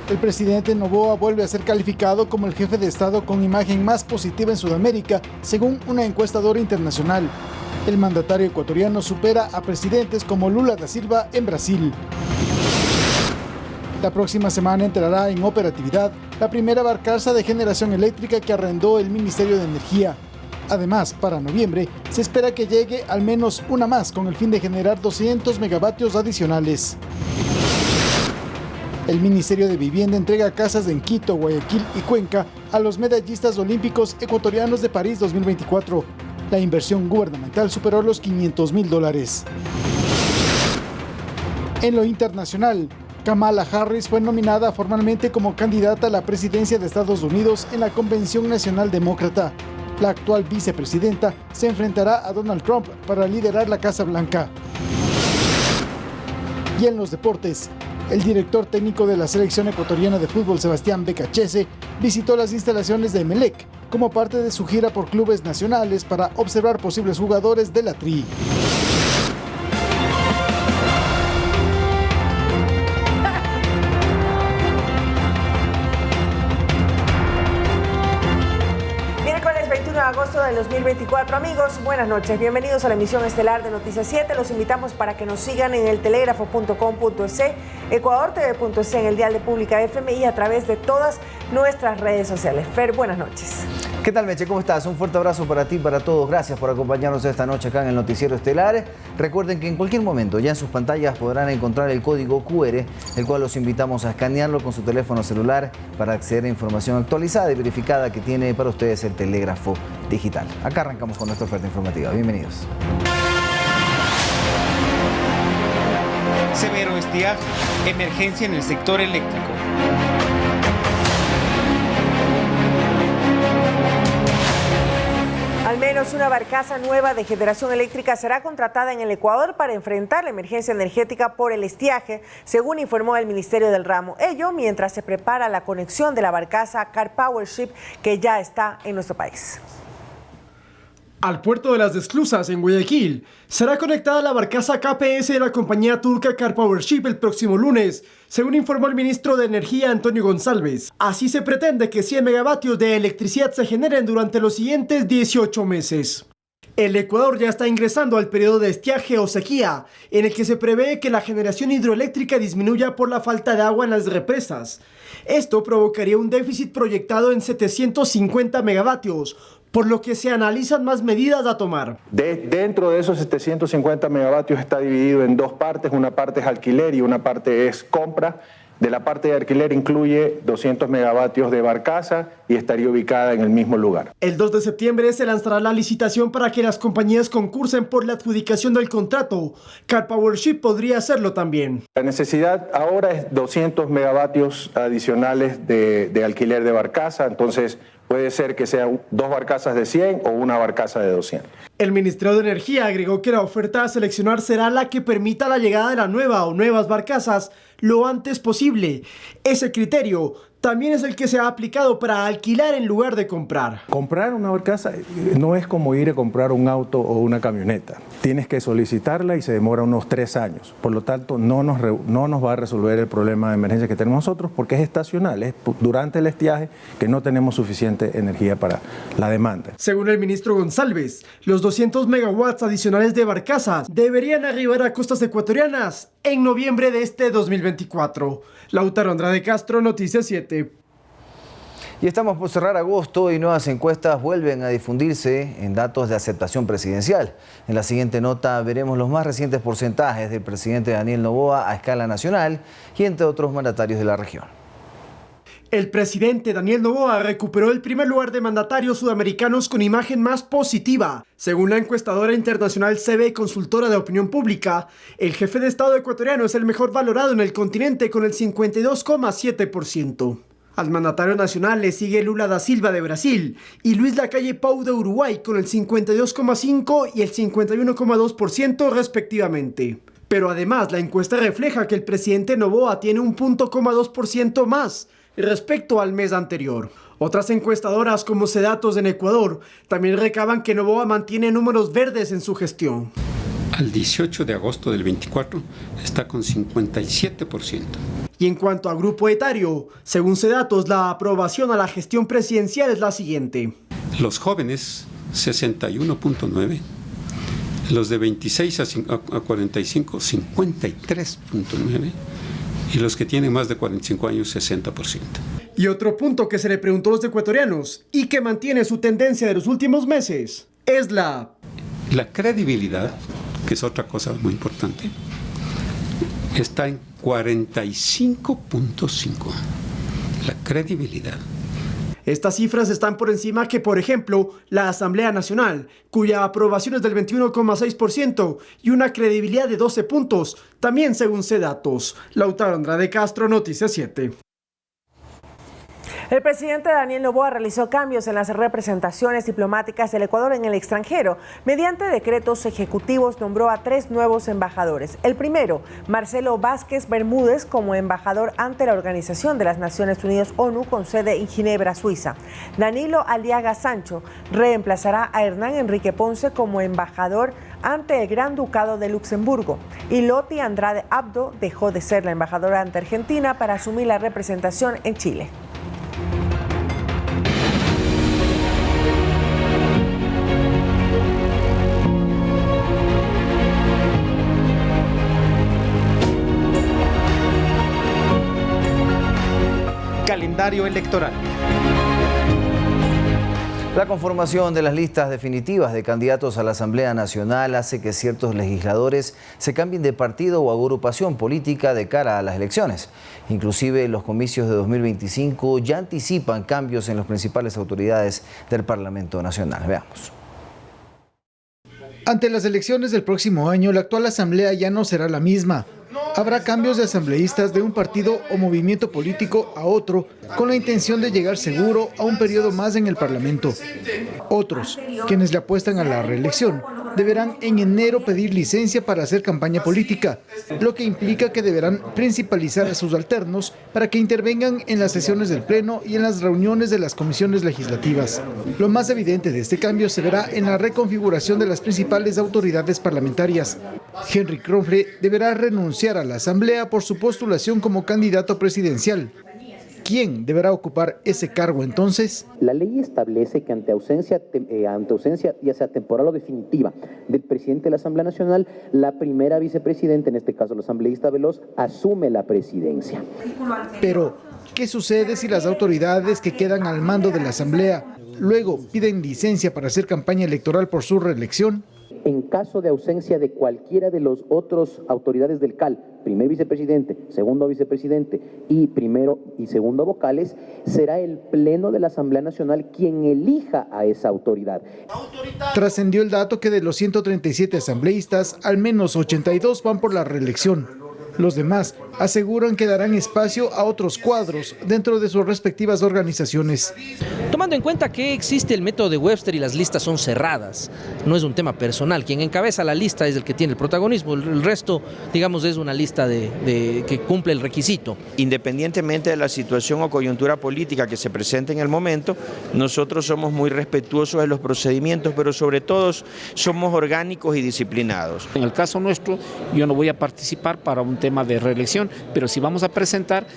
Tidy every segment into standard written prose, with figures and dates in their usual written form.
El presidente Noboa vuelve a ser calificado como el jefe de Estado con imagen más positiva en Sudamérica, según una encuestadora internacional. El mandatario ecuatoriano supera a presidentes como Lula da Silva en Brasil. La próxima semana entrará en operatividad la primera barcaza de generación eléctrica que arrendó el Ministerio de Energía. Además, para noviembre, se espera que llegue al menos una más con el fin de generar 200 megavatios adicionales. El Ministerio de Vivienda entrega casas en Quito, Guayaquil y Cuenca a los medallistas olímpicos ecuatorianos de París 2024. La inversión gubernamental superó los $500.000. En lo internacional, Kamala Harris fue nominada formalmente como candidata a la presidencia de Estados Unidos en la Convención Nacional Demócrata. La actual vicepresidenta se enfrentará a Donald Trump para liderar la Casa Blanca. Y en los deportes, el director técnico de la selección ecuatoriana de fútbol, Sebastián Becachese, visitó las instalaciones de Emelec como parte de su gira por clubes nacionales para observar posibles jugadores de la TRI. Agosto del 2024. Amigos, buenas noches. Bienvenidos a la emisión estelar de Noticias 7. Los invitamos para que nos sigan en el telégrafo.com.es, ecuadortv.es, en el dial de Pública FM y a través de todas nuestras redes sociales. Fer, buenas noches. ¿Qué tal, Meche? ¿Cómo estás? Un fuerte abrazo para ti y para todos. Gracias por acompañarnos esta noche acá en el Noticiero Estelar. Recuerden que en cualquier momento ya en sus pantallas podrán encontrar el código QR, el cual los invitamos a escanearlo con su teléfono celular para acceder a información actualizada y verificada que tiene para ustedes el telégrafo digital. Acá arrancamos con nuestra oferta informativa. Bienvenidos. Severo estiaje, emergencia en el sector eléctrico. Al menos una barcaza nueva de generación eléctrica será contratada en el Ecuador para enfrentar la emergencia energética por el estiaje, según informó el Ministerio del Ramo. Ello mientras se prepara la conexión de la barcaza Car Power Ship, que ya está en nuestro país. Al puerto de las Esclusas, en Guayaquil, será conectada la barcaza KPS de la compañía turca Car Power Ship el próximo lunes, según informó el ministro de Energía Antonio González. Así se pretende que 100 megavatios de electricidad se generen durante los siguientes 18 meses. El Ecuador ya está ingresando al periodo de estiaje o sequía, en el que se prevé que la generación hidroeléctrica disminuya por la falta de agua en las represas. Esto provocaría un déficit proyectado en 750 megavatios, por lo que se analizan más medidas a tomar. Dentro de esos 750 megavatios está dividido en dos partes, una parte es alquiler y una parte es compra. De la parte de alquiler incluye 200 megavatios de barcaza y estaría ubicada en el mismo lugar. El 2 de septiembre se lanzará la licitación para que las compañías concursen por la adjudicación del contrato. Car Power Ship podría hacerlo también. La necesidad ahora es 200 megavatios adicionales de alquiler de barcaza, entonces puede ser que sean dos barcazas de 100 o una barcaza de 200. El Ministerio de Energía agregó que la oferta a seleccionar será la que permita la llegada de la nueva o nuevas barcazas lo antes posible. Ese criterio también es el que se ha aplicado para alquilar en lugar de comprar. Comprar una barcaza no es como ir a comprar un auto o una camioneta. Tienes que solicitarla y se demora unos 3 años. Por lo tanto, no nos va a resolver el problema de emergencia que tenemos nosotros porque es estacional, es durante el estiaje que no tenemos suficiente energía para la demanda. Según el ministro González, los 200 megawatts adicionales de barcazas deberían arribar a costas ecuatorianas en noviembre de este 2024. Lautaro Andrade Castro, Noticias 7. Y estamos por cerrar agosto y nuevas encuestas vuelven a difundirse en datos de aceptación presidencial. En la siguiente nota veremos los más recientes porcentajes del presidente Daniel Noboa a escala nacional y entre otros mandatarios de la región. El presidente Daniel Noboa recuperó el primer lugar de mandatarios sudamericanos con imagen más positiva. Según la encuestadora internacional CB Consultora de Opinión Pública, el jefe de Estado ecuatoriano es el mejor valorado en el continente con el 52,7%. Al mandatario nacional le sigue Lula da Silva de Brasil y Luis Lacalle Pou de Uruguay con el 52,5% y el 51,2% respectivamente. Pero además la encuesta refleja que el presidente Noboa tiene un 0,2% más respecto al mes anterior. Otras encuestadoras como Cedatos en Ecuador también recaban que Noboa mantiene números verdes en su gestión. Al 18 de agosto del 24 está con 57%. Y en cuanto a grupo etario, según CEDATOS, la aprobación a la gestión presidencial es la siguiente. Los jóvenes, 61.9%. Los de 26 a 45, 53.9%. Y los que tienen más de 45 años, 60%. Y otro punto que se le preguntó a los ecuatorianos y que mantiene su tendencia de los últimos meses es la credibilidad, que es otra cosa muy importante, está en 45.5. La credibilidad. Estas cifras están por encima que, por ejemplo, la Asamblea Nacional, cuya aprobación es del 21,6% y una credibilidad de 12 puntos, también según CEDATOS. Lautaro Andrade Castro, Noticias 7. El presidente Daniel Noboa realizó cambios en las representaciones diplomáticas del Ecuador en el extranjero. Mediante decretos ejecutivos nombró a 3 nuevos embajadores. El primero, Marcelo Vázquez Bermúdez, como embajador ante la Organización de las Naciones Unidas ONU con sede en Ginebra, Suiza. Danilo Aliaga Sancho reemplazará a Hernán Enrique Ponce como embajador ante el Gran Ducado de Luxemburgo. Y Loti Andrade Abdo dejó de ser la embajadora ante Argentina para asumir la representación en Chile. Calendario electoral. La conformación de las listas definitivas de candidatos a la Asamblea Nacional hace que ciertos legisladores se cambien de partido o agrupación política de cara a las elecciones. Inclusive los comicios de 2025 ya anticipan cambios en las principales autoridades del Parlamento Nacional. Veamos. Ante las elecciones del próximo año, la actual Asamblea ya no será la misma. Habrá cambios de asambleístas de un partido o movimiento político a otro, con la intención de llegar seguro a un periodo más en el Parlamento. Otros, quienes le apuestan a la reelección, deberán en enero pedir licencia para hacer campaña política, lo que implica que deberán principalizar a sus alternos para que intervengan en las sesiones del Pleno y en las reuniones de las comisiones legislativas. Lo más evidente de este cambio se verá en la reconfiguración de las principales autoridades parlamentarias. Henry Kronfle deberá renunciar a la Asamblea por su postulación como candidato presidencial. ¿Quién deberá ocupar ese cargo entonces? La ley establece que ante ausencia ya sea temporal o definitiva del presidente de la Asamblea Nacional, la primera vicepresidenta, en este caso la asambleísta Veloz, asume la presidencia. Pero, ¿qué sucede si las autoridades que quedan al mando de la Asamblea luego piden licencia para hacer campaña electoral por su reelección? En caso de ausencia de cualquiera de los otros autoridades del CAL, primer vicepresidente, segundo vicepresidente y primero y segundo vocales, será el Pleno de la Asamblea Nacional quien elija a esa autoridad. Trascendió el dato que de los 137 asambleístas, al menos 82 van por la reelección. Los demás aseguran que darán espacio a otros cuadros dentro de sus respectivas organizaciones. Tomando en cuenta que existe el método de Webster y las listas son cerradas, no es un tema personal. Quien encabeza la lista es el que tiene el protagonismo, el resto, digamos, es una lista que cumple el requisito. Independientemente de la situación o coyuntura política que se presente en el momento, nosotros somos muy respetuosos de los procedimientos, pero sobre todo somos orgánicos y disciplinados. En el caso nuestro, yo no voy a participar para un tema de reelección, pero sí vamos a presentar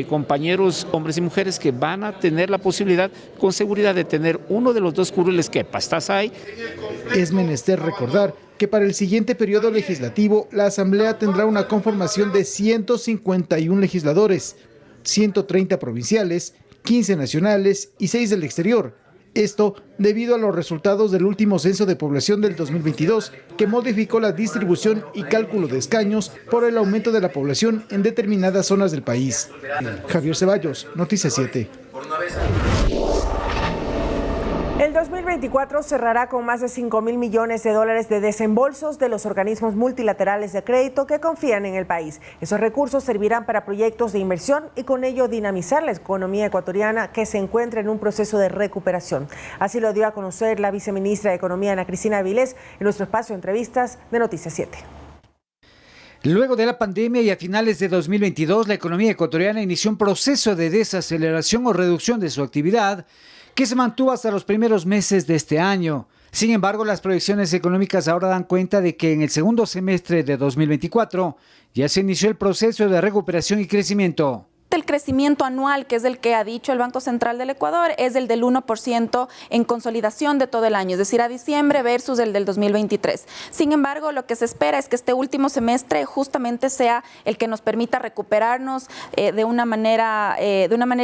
compañeros, hombres y mujeres, que van a tener la posibilidad con seguridad de tener uno de los dos curules que estás ahí. Es menester recordar que para el siguiente periodo legislativo la Asamblea tendrá una conformación de 151 legisladores, 130 provinciales, 15 nacionales y 6 del exterior. Esto debido a los resultados del último censo de población del 2022, que modificó la distribución y cálculo de escaños por el aumento de la población en determinadas zonas del país. Javier Ceballos, Noticias 7. El 2024 cerrará con más de $5.000 millones de desembolsos de los organismos multilaterales de crédito que confían en el país. Esos recursos servirán para proyectos de inversión y con ello dinamizar la economía ecuatoriana que se encuentra en un proceso de recuperación. Así lo dio a conocer la viceministra de Economía, Ana Cristina Avilés, en nuestro espacio de entrevistas de Noticias 7. Luego de la pandemia y a finales de 2022, la economía ecuatoriana inició un proceso de desaceleración o reducción de su actividad, que se mantuvo hasta los primeros meses de este año. Sin embargo, las proyecciones económicas ahora dan cuenta de que en el segundo semestre de 2024 ya se inició el proceso de recuperación y crecimiento. El crecimiento anual, que es el que ha dicho el Banco Central del Ecuador, es el del 1% en consolidación de todo el año, es decir, a diciembre versus el del 2023. Sin embargo, lo que se espera es que este último semestre justamente sea el que nos permita recuperarnos de una manera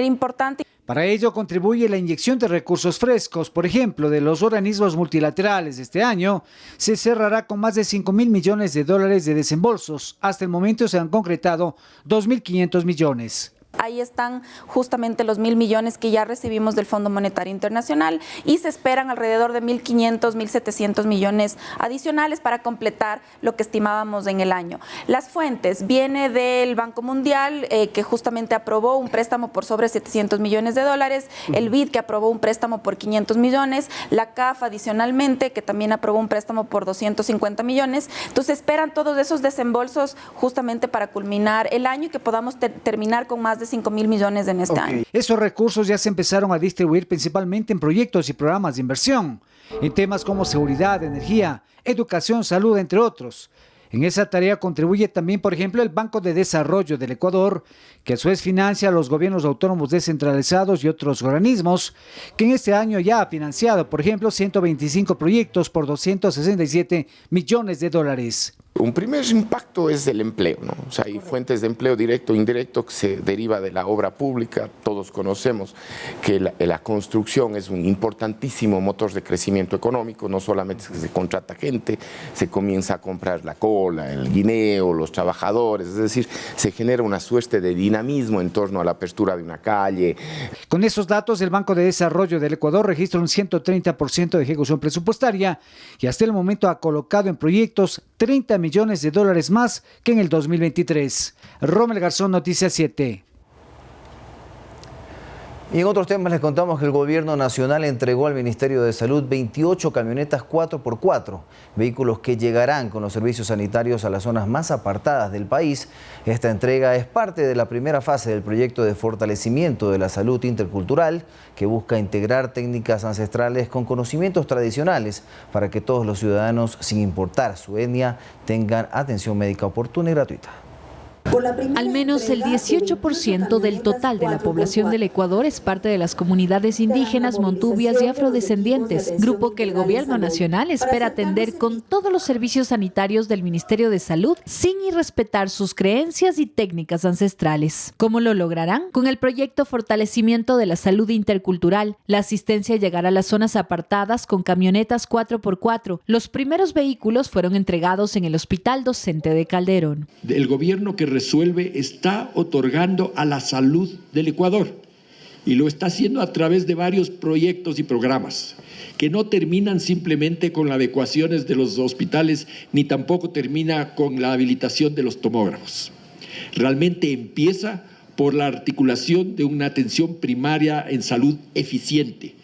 importante. Para ello contribuye la inyección de recursos frescos, por ejemplo, de los organismos multilaterales. Este año se cerrará con más de 5.000 millones de dólares de desembolsos. Hasta el momento se han concretado 2.500 millones. Ahí están justamente los 1.000 millones que ya recibimos del Fondo Monetario Internacional y se esperan alrededor de 1.500, 1.700 millones adicionales para completar lo que estimábamos en el año. Las fuentes viene del Banco Mundial, que justamente aprobó un préstamo por sobre 700 millones de dólares, el BID, que aprobó un préstamo por 500 millones, la CAF adicionalmente, que también aprobó un préstamo por 250 millones. Entonces esperan todos esos desembolsos justamente para culminar el año y que podamos terminar con más de 5.000 millones en este año. Esos recursos ya se empezaron a distribuir principalmente en proyectos y programas de inversión, en temas como seguridad, energía, educación, salud, entre otros. En esa tarea contribuye también, por ejemplo, el Banco de Desarrollo del Ecuador, que a su vez financia a los gobiernos autónomos descentralizados y otros organismos, que en este año ya ha financiado, por ejemplo, 125 proyectos por 267 millones de dólares. Un primer impacto es el empleo, ¿no? O sea, hay fuentes de empleo directo e indirecto que se deriva de la obra pública. Todos conocemos que la construcción es un importantísimo motor de crecimiento económico. No solamente se contrata gente, se comienza a comprar la cola, el guineo, los trabajadores. Es decir, se genera una suerte de dinamismo en torno a la apertura de una calle. Con esos datos, el Banco de Desarrollo del Ecuador registra un 130% de ejecución presupuestaria y hasta el momento ha colocado en proyectos 30 millones de dólares más que en el 2023. Rommel Garzón, Noticias 7. Y en otros temas les contamos que el Gobierno Nacional entregó al Ministerio de Salud 28 camionetas 4x4, vehículos que llegarán con los servicios sanitarios a las zonas más apartadas del país. Esta entrega es parte de la primera fase del proyecto de fortalecimiento de la salud intercultural, que busca integrar técnicas ancestrales con conocimientos tradicionales para que todos los ciudadanos, sin importar su etnia, tengan atención médica oportuna y gratuita. Al menos el 18% del total de la población del Ecuador es parte de las comunidades indígenas, montubias y afrodescendientes, grupo que el Gobierno Nacional espera atender con todos los servicios sanitarios del Ministerio de Salud sin irrespetar sus creencias y técnicas ancestrales. ¿Cómo lo lograrán? Con el proyecto Fortalecimiento de la Salud Intercultural, la asistencia llegará a las zonas apartadas con camionetas 4x4. Los primeros vehículos fueron entregados en el Hospital Docente de Calderón. El gobierno que resuelve está otorgando a la salud del Ecuador y lo está haciendo a través de varios proyectos y programas que no terminan simplemente con las adecuaciones de los hospitales ni tampoco termina con la habilitación de los tomógrafos. Realmente empieza por la articulación de una atención primaria en salud eficiente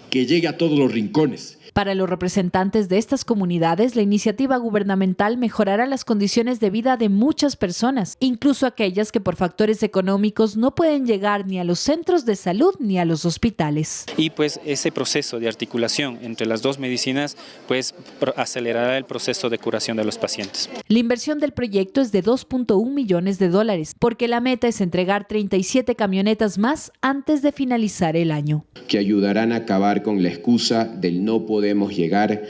que llegue a todos los rincones. Para los representantes de estas comunidades, la iniciativa gubernamental mejorará las condiciones de vida de muchas personas, incluso aquellas que por factores económicos no pueden llegar ni a los centros de salud ni a los hospitales. Y pues ese proceso de articulación entre las dos medicinas pues acelerará el proceso de curación de los pacientes. La inversión del proyecto es de 2.1 millones de dólares, porque la meta es entregar 37 camionetas más antes de finalizar el año. Que ayudarán a acabar con la excusa del no podemos llegar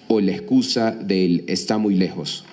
o la excusa del está muy lejos.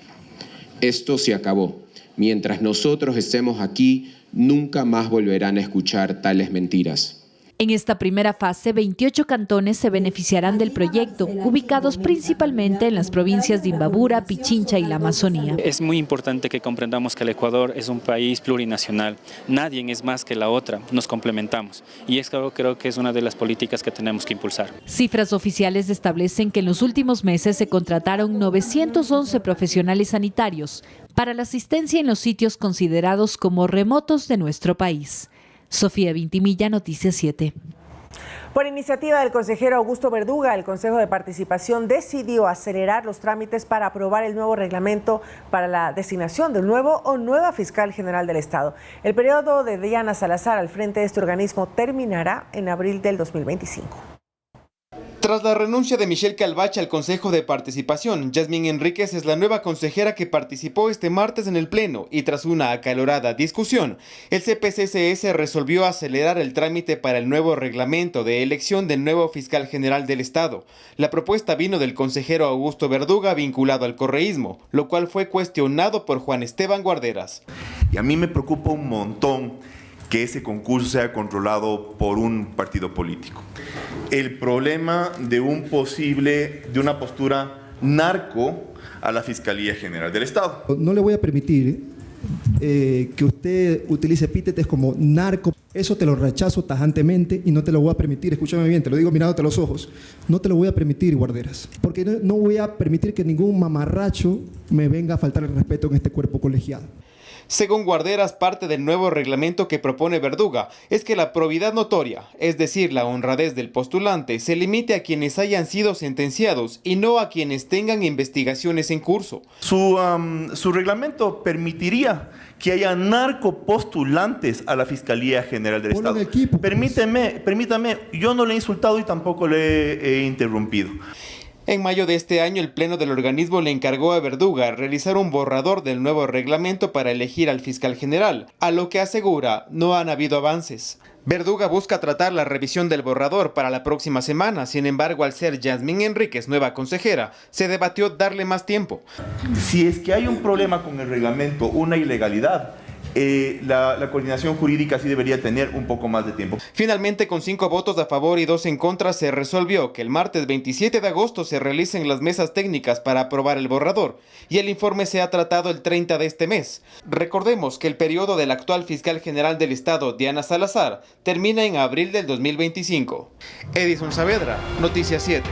Esto se acabó. Mientras nosotros estemos aquí, nunca más volverán a escuchar tales mentiras. En esta primera fase, 28 cantones se beneficiarán del proyecto, ubicados principalmente en las provincias de Imbabura, Pichincha y la Amazonía. Es muy importante que comprendamos que el Ecuador es un país plurinacional. Nadie es más que la otra, nos complementamos. Y esto creo que es una de las políticas que tenemos que impulsar. Cifras oficiales establecen que en los últimos meses se contrataron 911 profesionales sanitarios para la asistencia en los sitios considerados como remotos de nuestro país. Sofía Vintimilla, Noticias 7. Por iniciativa del consejero Augusto Verduga, el Consejo de Participación decidió acelerar los trámites para aprobar el nuevo reglamento para la designación del nuevo o nueva fiscal general del Estado. El periodo de Diana Salazar al frente de este organismo terminará en abril del 2025. Tras la renuncia de Michelle Calvache al Consejo de Participación, Yasmín Enríquez es la nueva consejera que participó este martes en el Pleno y tras una acalorada discusión, el CPCCS resolvió acelerar el trámite para el nuevo reglamento de elección del nuevo fiscal general del Estado. La propuesta vino del consejero Augusto Verduga vinculado al correísmo, lo cual fue cuestionado por Juan Esteban Guarderas. Y a mí me preocupa un montón que ese concurso sea controlado por un partido político. El problema de una postura narco a la Fiscalía General del Estado. No le voy a permitir que usted utilice epítetos como narco. Eso te lo rechazo tajantemente y no te lo voy a permitir. Escúchame bien, te lo digo mirándote a los ojos. No te lo voy a permitir, Guarderas. Porque no voy a permitir que ningún mamarracho me venga a faltar el respeto en este cuerpo colegiado. Según Guarderas, parte del nuevo reglamento que propone Verduga es que la probidad notoria, es decir, la honradez del postulante, se limite a quienes hayan sido sentenciados y no a quienes tengan investigaciones en curso. Su reglamento permitiría que haya narcopostulantes a la Fiscalía General del Estado. Permítame, yo no le he insultado y tampoco le he interrumpido. En mayo de este año, el Pleno del organismo le encargó a Verduga realizar un borrador del nuevo reglamento para elegir al fiscal general, a lo que asegura no han habido avances. Verduga busca tratar la revisión del borrador para la próxima semana, sin embargo, al ser Yasmín Enríquez nueva consejera, se debatió darle más tiempo. Si es que hay un problema con el reglamento, una ilegalidad, la coordinación jurídica sí debería tener un poco más de tiempo. Finalmente, con 5 votos a favor y 2 en contra, se resolvió que el martes 27 de agosto se realicen las mesas técnicas para aprobar el borrador y el informe sea tratado el 30 de este mes. Recordemos que el periodo del actual fiscal general del Estado, Diana Salazar, termina en abril del 2025. Edison Saavedra, Noticias 7.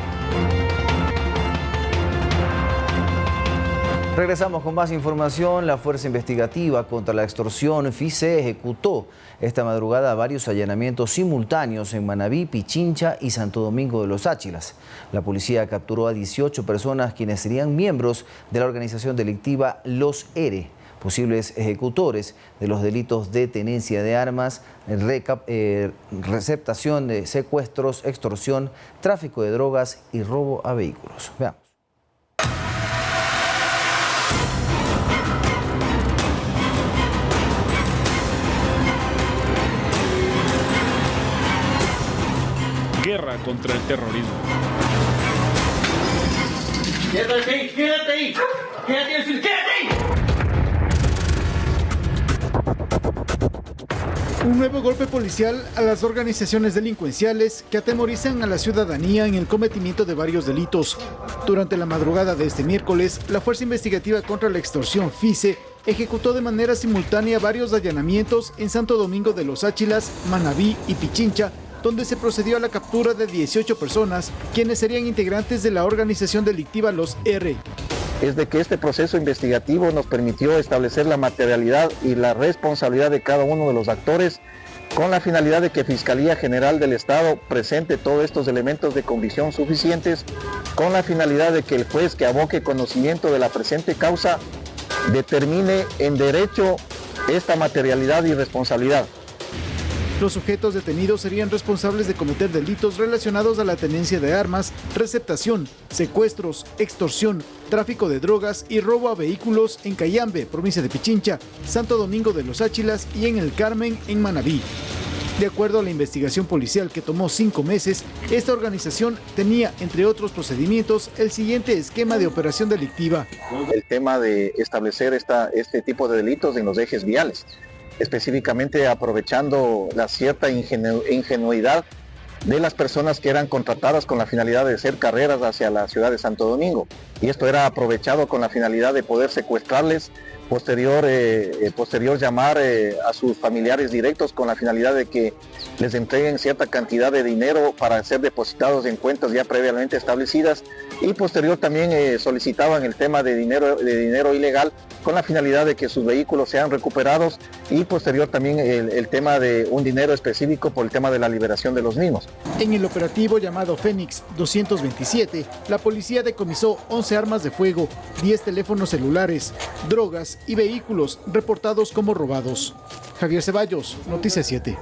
Regresamos con más información. La Fuerza Investigativa contra la Extorsión, FICE, ejecutó esta madrugada varios allanamientos simultáneos en Manabí, Pichincha y Santo Domingo de los Áchilas. La policía capturó a 18 personas quienes serían miembros de la organización delictiva Los ERE, posibles ejecutores de los delitos de tenencia de armas, receptación de secuestros, extorsión, tráfico de drogas y robo a vehículos. Veamos. Guerra contra el terrorismo. ¡Quédate ahí! ¡Quédate ahí! ¡Quédate ahí! Un nuevo golpe policial a las organizaciones delincuenciales que atemorizan a la ciudadanía en el cometimiento de varios delitos. Durante la madrugada de este miércoles, la Fuerza Investigativa contra la Extorsión, FICE, ejecutó de manera simultánea varios allanamientos en Santo Domingo de los Áchilas, Manabí y Pichincha, donde se procedió a la captura de 18 personas, quienes serían integrantes de la organización delictiva Los ERE. Es de que este proceso investigativo nos permitió establecer la materialidad y la responsabilidad de cada uno de los actores, con la finalidad de que Fiscalía General del Estado presente todos estos elementos de convicción suficientes, con la finalidad de que el juez que aboque conocimiento de la presente causa determine en derecho esta materialidad y responsabilidad. Los sujetos detenidos serían responsables de cometer delitos relacionados a la tenencia de armas, receptación, secuestros, extorsión, tráfico de drogas y robo a vehículos en Cayambe, provincia de Pichincha, Santo Domingo de los Áchilas y en El Carmen, en Manabí. De acuerdo a la investigación policial que tomó 5 meses, esta organización tenía, entre otros procedimientos, el siguiente esquema de operación delictiva. El tema de establecer este tipo de delitos en los ejes viales, específicamente aprovechando la cierta ingenuidad de las personas que eran contratadas con la finalidad de hacer carreras hacia la ciudad de Santo Domingo. Y esto era aprovechado con la finalidad de poder secuestrarles, posterior llamar a sus familiares directos con la finalidad de que les entreguen cierta cantidad de dinero para ser depositados en cuentas ya previamente establecidas, y posterior también solicitaban el tema de dinero ilegal con la finalidad de que sus vehículos sean recuperados, y posterior también el tema de un dinero específico por el tema de la liberación de los mismos. En el operativo llamado Fénix 227, la policía decomisó 11 armas de fuego, 10 teléfonos celulares, drogas y vehículos reportados como robados. Javier Ceballos, Noticias 7.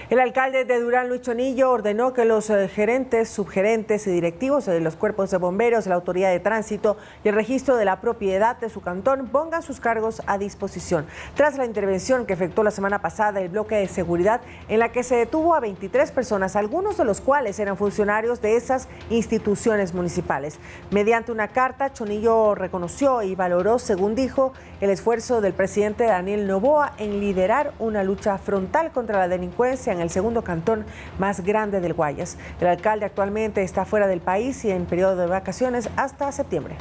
El alcalde de Durán, Luis Chonillo, ordenó que los gerentes, subgerentes y directivos de los cuerpos de bomberos, la autoridad de tránsito y el registro de la propiedad de su cantón pongan sus cargos a disposición. Tras la intervención que efectuó la semana pasada el bloque de seguridad, en la que se detuvo a 23 personas, algunos de los cuales eran funcionarios de esas instituciones municipales. Mediante una carta, Chonillo reconoció y valoró, según dijo, el esfuerzo del presidente Daniel Noboa en liderar una lucha frontal contra la delincuencia en el segundo cantón más grande del Guayas. El alcalde actualmente está fuera del país y en periodo de vacaciones hasta septiembre.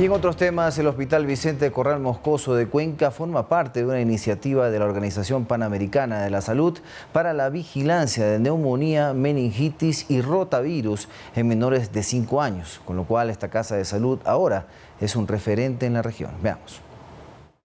Y en otros temas, el Hospital Vicente Corral Moscoso de Cuenca forma parte de una iniciativa de la Organización Panamericana de la Salud para la vigilancia de neumonía, meningitis y rotavirus en menores de 5 años, con lo cual esta casa de salud ahora es un referente en la región. Veamos.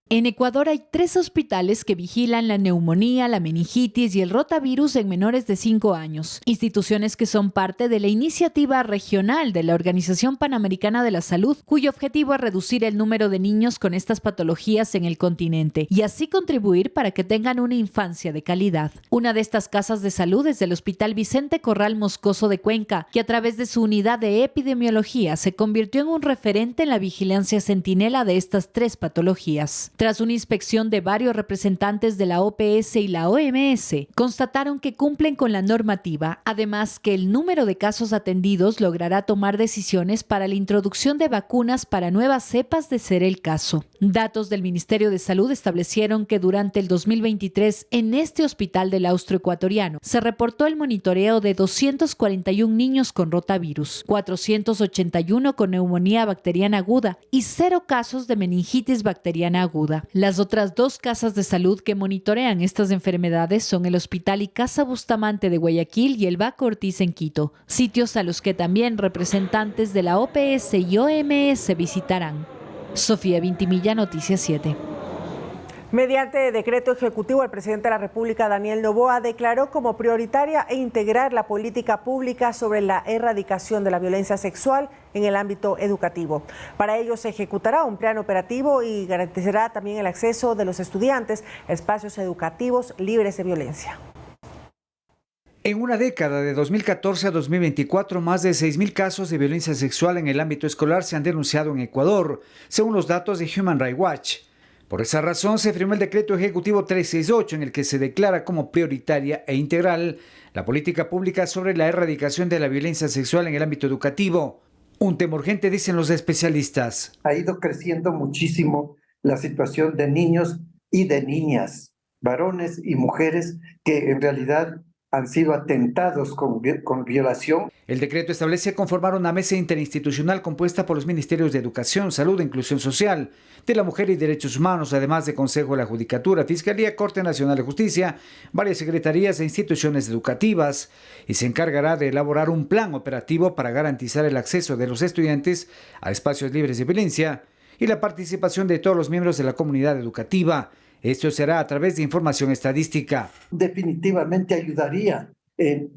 En Ecuador hay 3 hospitales que vigilan la neumonía, la meningitis y el rotavirus en menores de 5 años. Instituciones que son parte de la iniciativa regional de la Organización Panamericana de la Salud, cuyo objetivo es reducir el número de niños con estas patologías en el continente y así contribuir para que tengan una infancia de calidad. Una de estas casas de salud es el Hospital Vicente Corral Moscoso de Cuenca, que a través de su unidad de epidemiología se convirtió en un referente en la vigilancia centinela de estas 3 patologías. Tras una inspección de varios representantes de la OPS y la OMS, constataron que cumplen con la normativa, además que el número de casos atendidos logrará tomar decisiones para la introducción de vacunas para nuevas cepas de ser el caso. Datos del Ministerio de Salud establecieron que durante el 2023 en este hospital del austroecuatoriano se reportó el monitoreo de 241 niños con rotavirus, 481 con neumonía bacteriana aguda y 0 casos de meningitis bacteriana aguda. Las otras 2 casas de salud que monitorean estas enfermedades son el Hospital y Casa Bustamante de Guayaquil y el Baco Ortiz en Quito, sitios a los que también representantes de la OPS y OMS visitarán. Sofía Vintimilla, Noticias 7. Mediante decreto ejecutivo, el presidente de la República, Daniel Noboa, declaró como prioritaria e integrar la política pública sobre la erradicación de la violencia sexual en el ámbito educativo. Para ello se ejecutará un plan operativo y garantizará también el acceso de los estudiantes a espacios educativos libres de violencia. En una década, de 2014 a 2024, más de 6.000 casos de violencia sexual en el ámbito escolar se han denunciado en Ecuador, según los datos de Human Rights Watch. Por esa razón se firmó el decreto ejecutivo 368, en el que se declara como prioritaria e integral la política pública sobre la erradicación de la violencia sexual en el ámbito educativo. Un tema urgente, dicen los especialistas. Ha ido creciendo muchísimo la situación de niños y de niñas, varones y mujeres que en realidad han sido atentados con violación. El decreto establece conformar una mesa interinstitucional compuesta por los Ministerios de Educación, Salud e Inclusión Social, de la Mujer y Derechos Humanos, además de Consejo de la Judicatura, Fiscalía, Corte Nacional de Justicia, varias secretarías e instituciones educativas, y se encargará de elaborar un plan operativo para garantizar el acceso de los estudiantes a espacios libres de violencia y la participación de todos los miembros de la comunidad educativa. Esto será a través de información estadística. Definitivamente ayudaría,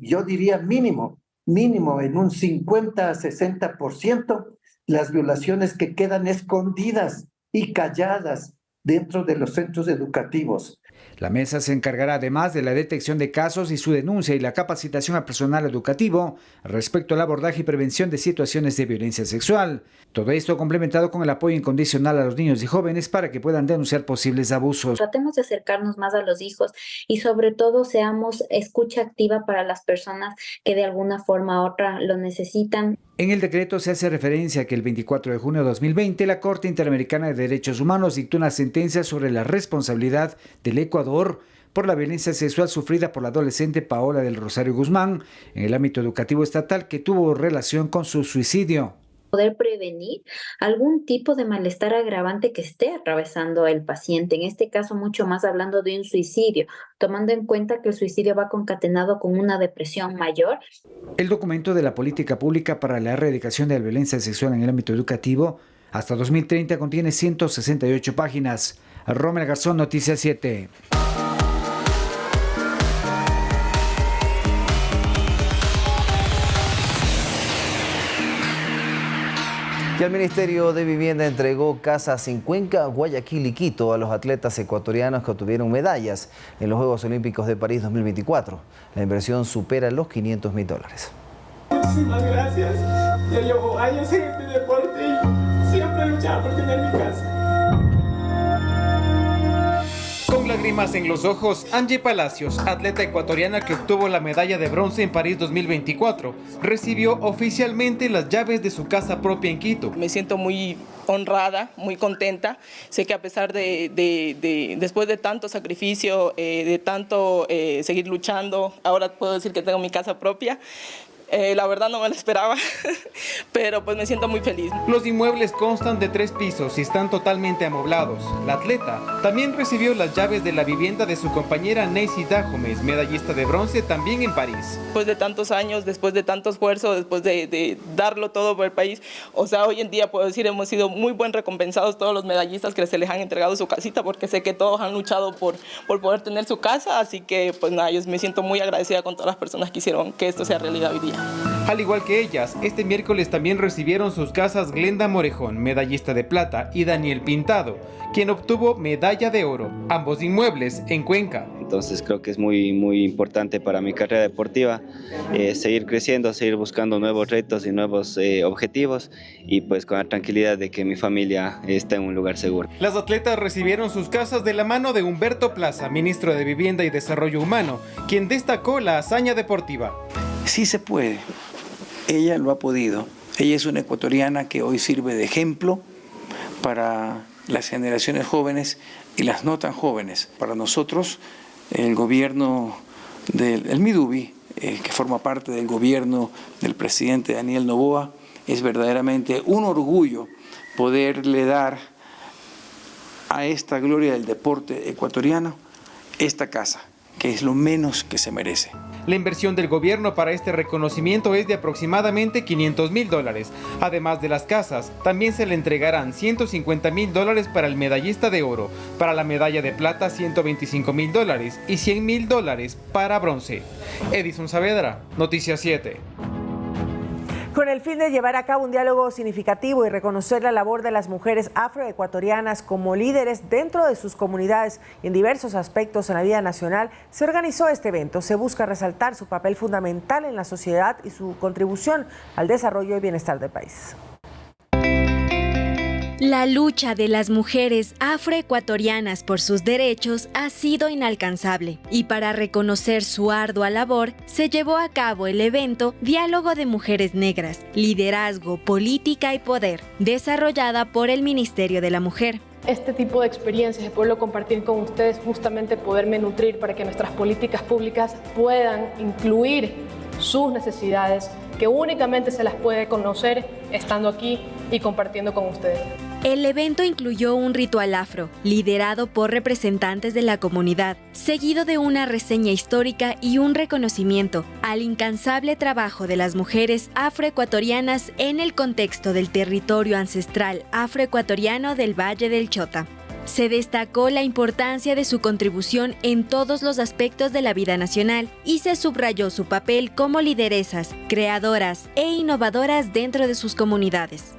yo diría mínimo en un 50 a 60% las violaciones que quedan escondidas y calladas dentro de los centros educativos. La mesa se encargará además de la detección de casos y su denuncia y la capacitación al personal educativo respecto al abordaje y prevención de situaciones de violencia sexual. Todo esto complementado con el apoyo incondicional a los niños y jóvenes para que puedan denunciar posibles abusos. Tratemos de acercarnos más a los hijos y sobre todo seamos escucha activa para las personas que de alguna forma u otra lo necesitan. En el decreto se hace referencia a que el 24 de junio de 2020 la Corte Interamericana de Derechos Humanos dictó una sentencia sobre la responsabilidad del Ecuador por la violencia sexual sufrida por la adolescente Paola del Rosario Guzmán en el ámbito educativo estatal, que tuvo relación con su suicidio. Poder prevenir algún tipo de malestar agravante que esté atravesando el paciente, en este caso mucho más hablando de un suicidio, tomando en cuenta que el suicidio va concatenado con una depresión mayor. El documento de la política pública para la erradicación de la violencia sexual en el ámbito educativo hasta 2030 contiene 168 páginas. Rommel Garzón, Noticias 7. Y el Ministerio de Vivienda entregó casas en Cuenca, Guayaquil y Quito a los atletas ecuatorianos que obtuvieron medallas en los Juegos Olímpicos de París 2024. La inversión supera los $500.000. Muchísimas gracias. Yo llevo años en este deporte y siempre luchaba por tener mi casa. Con lágrimas en los ojos, Angie Palacios, atleta ecuatoriana que obtuvo la medalla de bronce en París 2024, recibió oficialmente las llaves de su casa propia en Quito. Me siento muy honrada, muy contenta. Sé que a pesar después de tanto sacrificio, de tanto seguir luchando, ahora puedo decir que tengo mi casa propia. La verdad no me lo esperaba, pero pues me siento muy feliz. Los inmuebles constan de 3 pisos y están totalmente amoblados. La atleta también recibió las llaves de la vivienda de su compañera Neisy Dajomes, medallista de bronce también en París. Después de tantos años, después de tanto esfuerzo, después de darlo todo por el país, o sea, hoy en día puedo decir hemos sido muy buen recompensados todos los medallistas que se les han entregado su casita, porque sé que todos han luchado por poder tener su casa, así que pues nada, yo me siento muy agradecida con todas las personas que hicieron que esto sea realidad hoy día. Al igual que ellas, este miércoles también recibieron sus casas Glenda Morejón, medallista de plata, y Daniel Pintado, quien obtuvo medalla de oro, ambos inmuebles en Cuenca. Entonces creo que es muy importante para mi carrera deportiva seguir creciendo, seguir buscando nuevos retos y nuevos objetivos y pues con la tranquilidad de que mi familia está en un lugar seguro. Las atletas recibieron sus casas de la mano de Humberto Plaza, ministro de Vivienda y Desarrollo Humano, quien destacó la hazaña deportiva. Sí se puede, ella lo ha podido. Ella es una ecuatoriana que hoy sirve de ejemplo para las generaciones jóvenes y las no tan jóvenes. Para nosotros, el gobierno del Midubi, que forma parte del gobierno del presidente Daniel Noboa, es verdaderamente un orgullo poderle dar a esta gloria del deporte ecuatoriano esta casa, que es lo menos que se merece. La inversión del gobierno para este reconocimiento es de aproximadamente $500.000. Además de las casas, también se le entregarán $150.000 para el medallista de oro, para la medalla de plata $125.000 y $100.000 para bronce. Edison Saavedra, Noticias 7. Con el fin de llevar a cabo un diálogo significativo y reconocer la labor de las mujeres afroecuatorianas como líderes dentro de sus comunidades y en diversos aspectos en la vida nacional, se organizó este evento. Se busca resaltar su papel fundamental en la sociedad y su contribución al desarrollo y bienestar del país. La lucha de las mujeres afroecuatorianas por sus derechos ha sido inalcanzable y para reconocer su ardua labor se llevó a cabo el evento Diálogo de Mujeres Negras, Liderazgo, Política y Poder, desarrollada por el Ministerio de la Mujer. Este tipo de experiencias, de poderlo compartir con ustedes, justamente poderme nutrir para que nuestras políticas públicas puedan incluir sus necesidades, que únicamente se las puede conocer estando aquí y compartiendo con ustedes. El evento incluyó un ritual afro, liderado por representantes de la comunidad, seguido de una reseña histórica y un reconocimiento al incansable trabajo de las mujeres afroecuatorianas en el contexto del territorio ancestral afroecuatoriano del Valle del Chota. Se destacó la importancia de su contribución en todos los aspectos de la vida nacional y se subrayó su papel como lideresas, creadoras e innovadoras dentro de sus comunidades.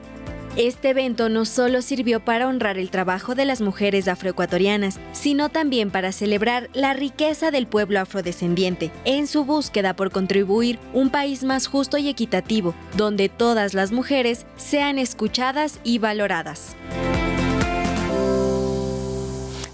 Este evento no solo sirvió para honrar el trabajo de las mujeres afroecuatorianas, sino también para celebrar la riqueza del pueblo afrodescendiente en su búsqueda por contribuir un país más justo y equitativo, donde todas las mujeres sean escuchadas y valoradas.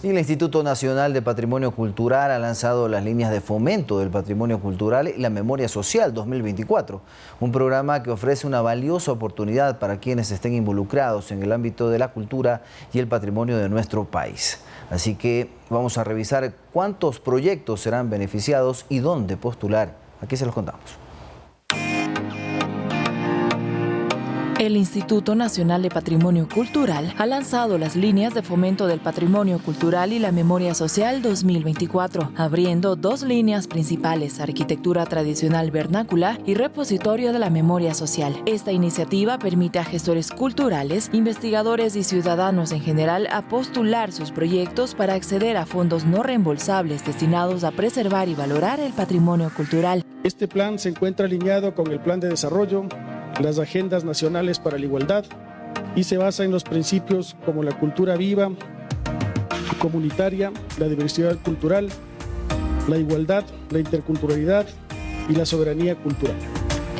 El Instituto Nacional de Patrimonio Cultural ha lanzado las líneas de fomento del patrimonio cultural y la memoria social 2024, un programa que ofrece una valiosa oportunidad para quienes estén involucrados en el ámbito de la cultura y el patrimonio de nuestro país. Así que vamos a revisar cuántos proyectos serán beneficiados y dónde postular. Aquí se los contamos. El Instituto Nacional de Patrimonio Cultural ha lanzado las líneas de fomento del patrimonio cultural y la memoria social 2024, abriendo 2 líneas principales: arquitectura tradicional vernácula y repositorio de la memoria social. Esta iniciativa permite a gestores culturales, investigadores y ciudadanos en general a postular sus proyectos para acceder a fondos no reembolsables destinados a preservar y valorar el patrimonio cultural. Este plan se encuentra alineado con el Plan de Desarrollo, las agendas nacionales para la igualdad, y se basa en los principios como la cultura viva, comunitaria, la diversidad cultural, la igualdad, la interculturalidad y la soberanía cultural.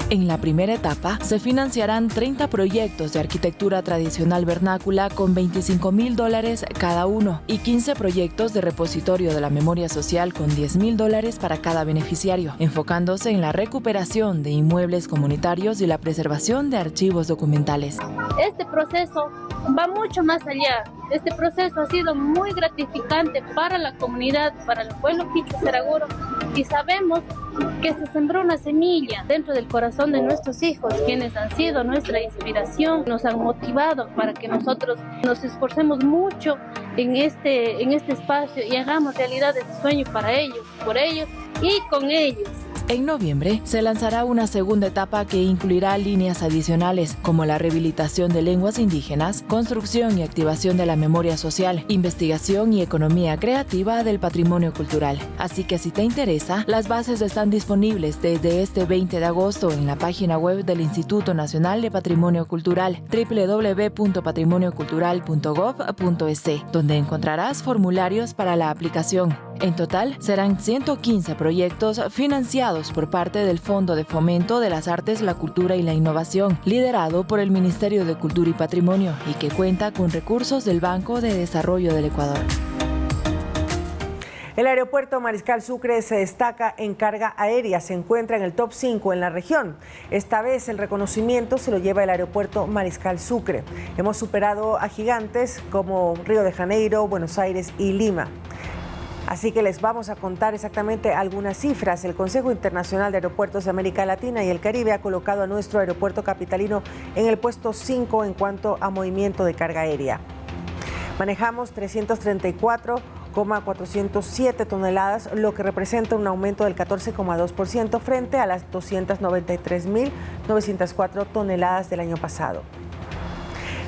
En la primera etapa se financiarán 30 proyectos de arquitectura tradicional vernácula con $25,000 cada uno y 15 proyectos de repositorio de la memoria social con $10,000 para cada beneficiario, enfocándose en la recuperación de inmuebles comunitarios y la preservación de archivos documentales. Este proceso va mucho más allá. Este proceso ha sido muy gratificante para la comunidad, para el pueblo Quichua Saraguro, y sabemos que se sembró una semilla dentro del corazón de nuestros hijos, quienes han sido nuestra inspiración, nos han motivado para que nosotros nos esforcemos mucho en este espacio y hagamos realidad este sueño para ellos, por ellos y con ellos. En noviembre se lanzará una segunda etapa que incluirá líneas adicionales como la rehabilitación de lenguas indígenas, construcción y activación de la memoria social, investigación y economía creativa del patrimonio cultural. Así que si te interesa, las bases están disponibles desde este 20 de agosto en la página web del Instituto Nacional de Patrimonio Cultural, www.patrimoniocultural.gov.es, donde encontrarás formularios para la aplicación. En total, serán 115 proyectos financiados por parte del Fondo de Fomento de las Artes, la Cultura y la Innovación, liderado por el Ministerio de Cultura y Patrimonio, y que cuenta con recursos del Banco de Desarrollo del Ecuador. El aeropuerto Mariscal Sucre se destaca en carga aérea, se encuentra en el top 5 en la región. Esta vez el reconocimiento se lo lleva el aeropuerto Mariscal Sucre. Hemos superado a gigantes como Río de Janeiro, Buenos Aires y Lima. Así que les vamos a contar exactamente algunas cifras. El Consejo Internacional de Aeropuertos de América Latina y el Caribe ha colocado a nuestro aeropuerto capitalino en el puesto 5 en cuanto a movimiento de carga aérea. Manejamos 334,407 toneladas, lo que representa un aumento del 14,2% frente a las 293.904 toneladas del año pasado.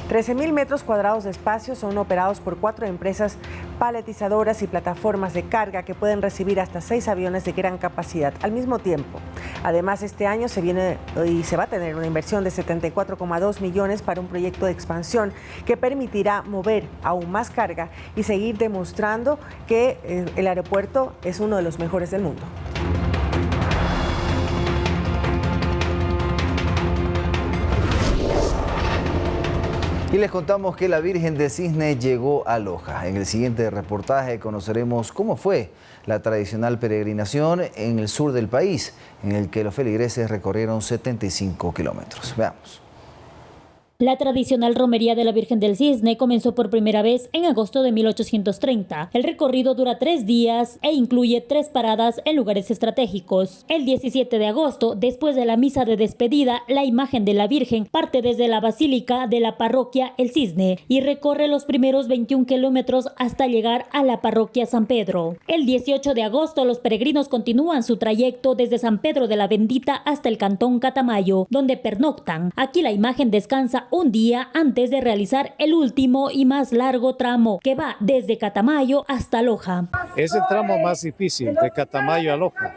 13.000 metros cuadrados de espacio son operados por 4 empresas paletizadoras y plataformas de carga que pueden recibir hasta 6 aviones de gran capacidad al mismo tiempo. Además, este año se va a tener una inversión de 74,2 millones para un proyecto de expansión que permitirá mover aún más carga y seguir demostrando que el aeropuerto es uno de los mejores del mundo. Y les contamos que la Virgen del Cisne llegó a Loja. En el siguiente reportaje conoceremos cómo fue la tradicional peregrinación en el sur del país, en el que los feligreses recorrieron 75 kilómetros. Veamos. La tradicional romería de la Virgen del Cisne comenzó por primera vez en agosto de 1830. El recorrido dura 3 días e incluye 3 paradas en lugares estratégicos. El 17 de agosto, después de la misa de despedida, la imagen de la Virgen parte desde la basílica de la parroquia El Cisne y recorre los primeros 21 kilómetros hasta llegar a la parroquia San Pedro. El 18 de agosto, los peregrinos continúan su trayecto desde San Pedro de la Bendita hasta el cantón Catamayo, donde pernoctan. Aquí la imagen descansa un día antes de realizar el último y más largo tramo, que va desde Catamayo hasta Loja. Es el tramo más difícil, de Catamayo a Loja,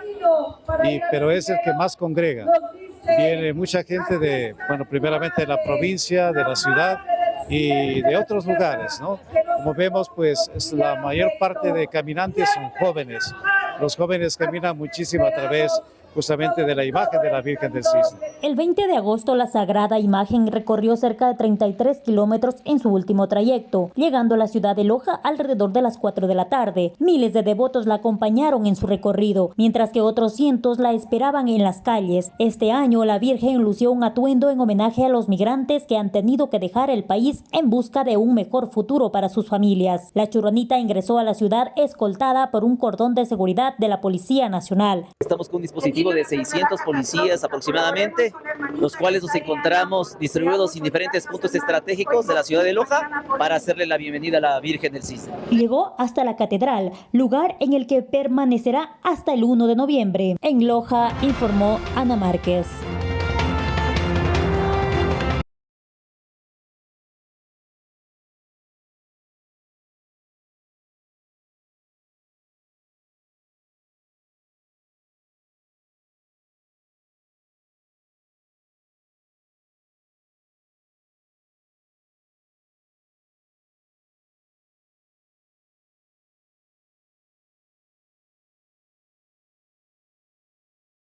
pero es el que más congrega. Viene mucha gente primeramente de la provincia, de la ciudad y de otros lugares, ¿no? Como vemos, pues la mayor parte de caminantes son jóvenes. Los jóvenes caminan muchísimo a través justamente de la imagen de la Virgen del Cisne. El 20 de agosto la sagrada imagen recorrió cerca de 33 kilómetros en su último trayecto, llegando a la ciudad de Loja alrededor de las 4 de la tarde. Miles de devotos la acompañaron en su recorrido, mientras que otros cientos la esperaban en las calles. Este año la Virgen lució un atuendo en homenaje a los migrantes que han tenido que dejar el país en busca de un mejor futuro para sus familias. La churronita ingresó a la ciudad escoltada por un cordón de seguridad de la Policía Nacional. Estamos con un dispositivo de 600 policías aproximadamente, los cuales nos encontramos distribuidos en diferentes puntos estratégicos de la ciudad de Loja para hacerle la bienvenida a la Virgen del Cisne. Llegó hasta la catedral, lugar en el que permanecerá hasta el 1 de noviembre. En Loja, informó Ana Márquez.